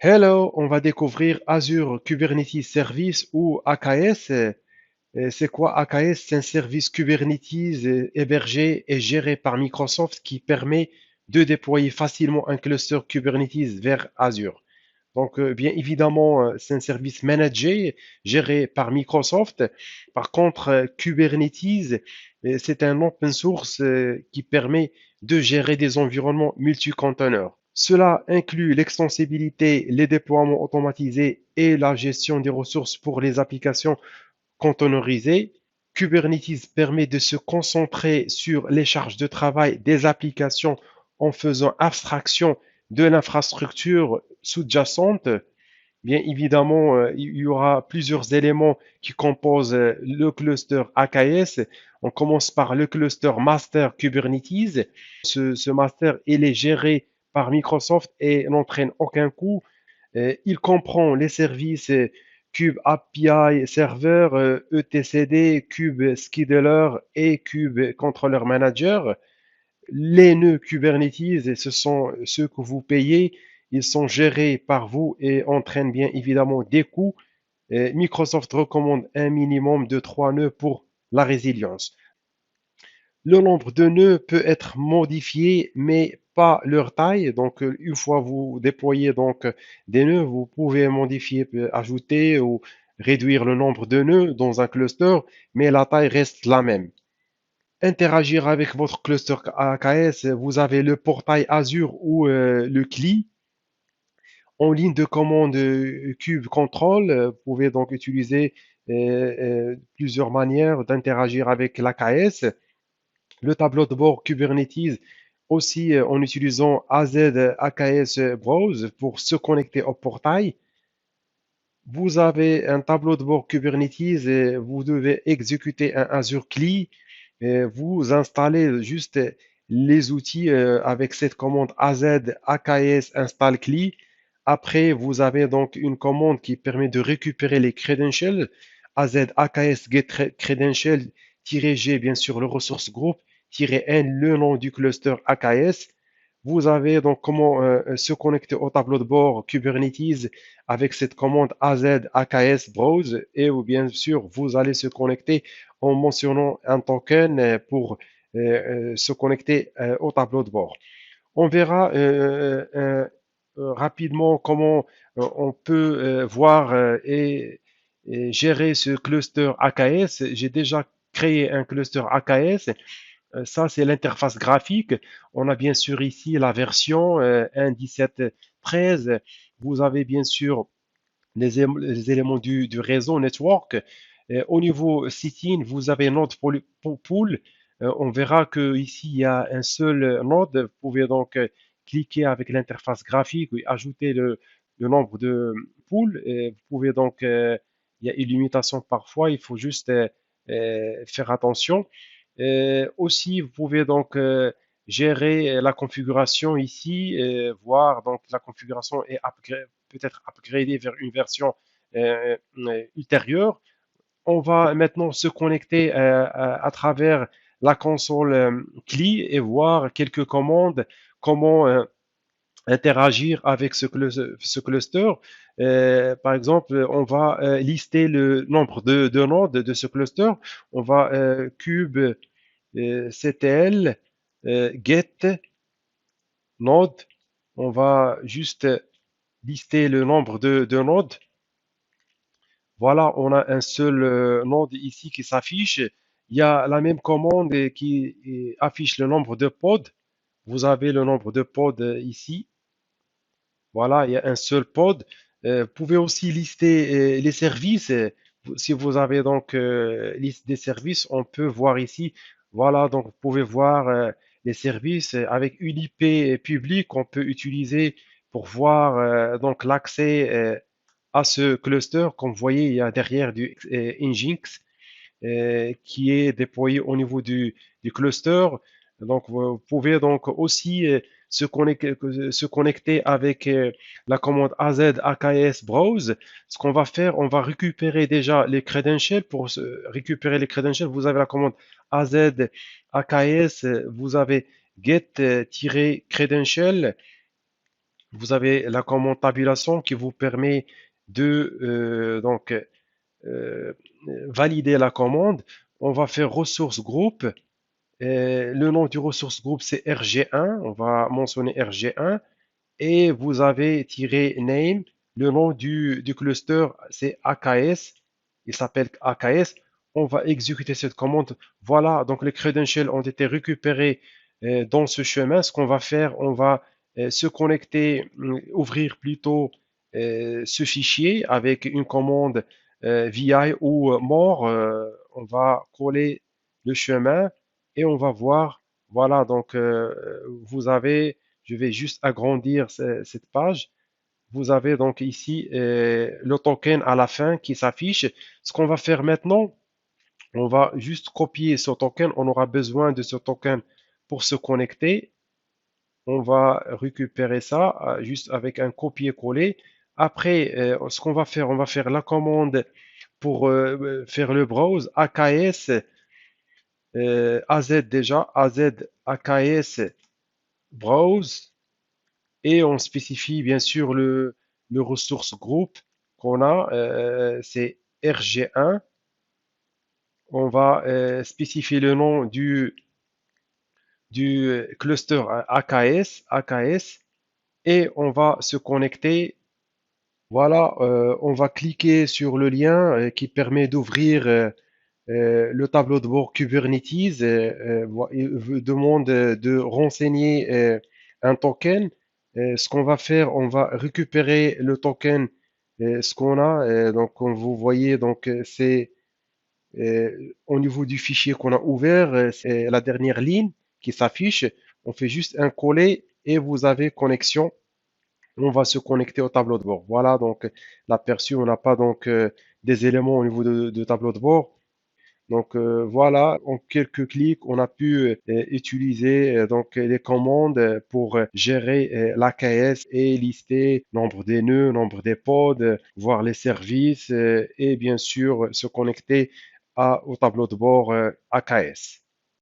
Hello, on va découvrir Azure Kubernetes Service ou AKS. C'est quoi AKS? C'est un service Kubernetes hébergé et géré par Microsoft qui permet de déployer facilement un cluster Kubernetes vers Azure. Donc, bien évidemment, c'est un service managé, géré par Microsoft. Par contre, Kubernetes, c'est un open source qui permet de gérer des environnements multi-conteneurs. Cela inclut l'extensibilité, les déploiements automatisés et la gestion des ressources pour les applications containerisées. Kubernetes permet de se concentrer sur les charges de travail des applications en faisant abstraction de l'infrastructure sous-jacente. Bien évidemment, il y aura plusieurs éléments qui composent le cluster AKS. On commence par le cluster master Kubernetes. Ce master, il est géré par Microsoft et n'entraîne aucun coût. Il comprend les services Kube API Server, etcd, Kube Scheduler et Kube Controller Manager. Les nœuds Kubernetes, ce sont ceux que vous payez. Ils sont gérés par vous et entraînent bien évidemment des coûts. Microsoft recommande un minimum de 3 nœuds pour la résilience. Le nombre de nœuds peut être modifié, mais pas leur taille. Donc, une fois vous déployez donc des nœuds, vous pouvez modifier, ajouter ou réduire le nombre de nœuds dans un cluster, mais la taille reste la même. Interagir avec votre cluster AKS, vous avez le portail Azure ou le CLI. En ligne de commande Kube Control, vous pouvez donc utiliser plusieurs manières d'interagir avec l'AKS. Le tableau de bord Kubernetes aussi en utilisant AZ AKS Browse pour se connecter au portail. Vous avez un tableau de bord Kubernetes et vous devez exécuter un Azure CLI. Et vous installez juste les outils avec cette commande AZ AKS install CLI. Après, vous avez donc une commande qui permet de récupérer les credentials. AZ AKS get credential-g, bien sûr, le ressource group, -n, le nom du cluster AKS. Vous avez donc comment se connecter au tableau de bord Kubernetes avec cette commande AZ AKS Browse et bien sûr vous allez se connecter en mentionnant un token pour se connecter au tableau de bord. On verra rapidement comment on peut voir et gérer ce cluster AKS. J'ai déjà créé un cluster AKS. Ça, c'est l'interface graphique. On a bien sûr ici la version 1.17.13. Vous avez bien sûr les éléments du réseau network. Au niveau sitting, vous avez node pool. On verra que ici il y a un seul node. Vous pouvez donc cliquer avec l'interface graphique et ajouter le nombre de pools. Vous pouvez donc, il y a une limitation parfois, il faut juste faire attention. Aussi, vous pouvez donc gérer la configuration ici, voir donc la configuration est peut-être upgradée vers une version ultérieure. On va maintenant se connecter à travers la console CLI et voir quelques commandes, comment interagir avec ce cluster. Par exemple, on va lister le nombre de nodes de ce cluster. On va cube ctl get node. On va juste lister le nombre de nodes. Voilà, on a un seul node ici qui s'affiche. Il y a la même commande qui affiche le nombre de pods. Vous avez le nombre de pods ici. Voilà, il y a un seul pod. Vous pouvez aussi lister les services. Si vous avez donc liste des services, on peut voir ici. Voilà, donc vous pouvez voir les services avec une IP publique qu'on peut utiliser pour voir donc l'accès à ce cluster. Comme vous voyez, il y a derrière du Nginx qui est déployé au niveau du cluster. Donc, vous pouvez donc aussi se connecter avec la commande AZ AKS Browse. Ce qu'on va faire, on va récupérer déjà les credentials. Pour récupérer les credentials, vous avez la commande AZ AKS, vous avez get-credential Vous avez la commande tabulation qui vous permet de euh, valider la commande. On va faire ressources groupe. Le nom du ressource groupe, c'est RG1. On va mentionner RG1. Et vous avez tiré name. Le nom du cluster, c'est AKS. Il s'appelle AKS. On va exécuter cette commande. Voilà, donc les credentials ont été récupérés dans ce chemin. Ce qu'on va faire, on va se connecter, ouvrir plutôt ce fichier avec une commande VI ou more. On va coller le chemin et on va voir. Voilà, donc vous avez, je vais juste agrandir cette page. Vous avez donc ici le token à la fin qui s'affiche. Ce qu'on va faire maintenant, on va juste copier ce token. On aura besoin de ce token pour se connecter. On va récupérer ça juste avec un copier-coller. Après, ce qu'on va faire, on va faire la commande pour faire le browse AKS AZ déjà, AZ AKS browse et on spécifie bien sûr le ressource groupe qu'on a, c'est RG1. On va spécifier le nom du cluster AKS et on va se connecter. Voilà, on va cliquer sur le lien qui permet d'ouvrir le tableau de bord Kubernetes. Il vous demande de renseigner un token. Ce qu'on va faire, on va récupérer le token, ce qu'on a. Donc, comme vous voyez, donc c'est au niveau du fichier qu'on a ouvert, c'est la dernière ligne qui s'affiche. On fait juste un coller et vous avez connexion. On va se connecter au tableau de bord. Voilà, donc l'aperçu, on n'a pas donc des éléments au niveau de tableau de bord. Donc voilà, en quelques clics, on a pu utiliser donc les commandes pour gérer l'AKS et lister nombre des nœuds, nombre des pods, voir les services et bien sûr se connecter au tableau de bord AKS.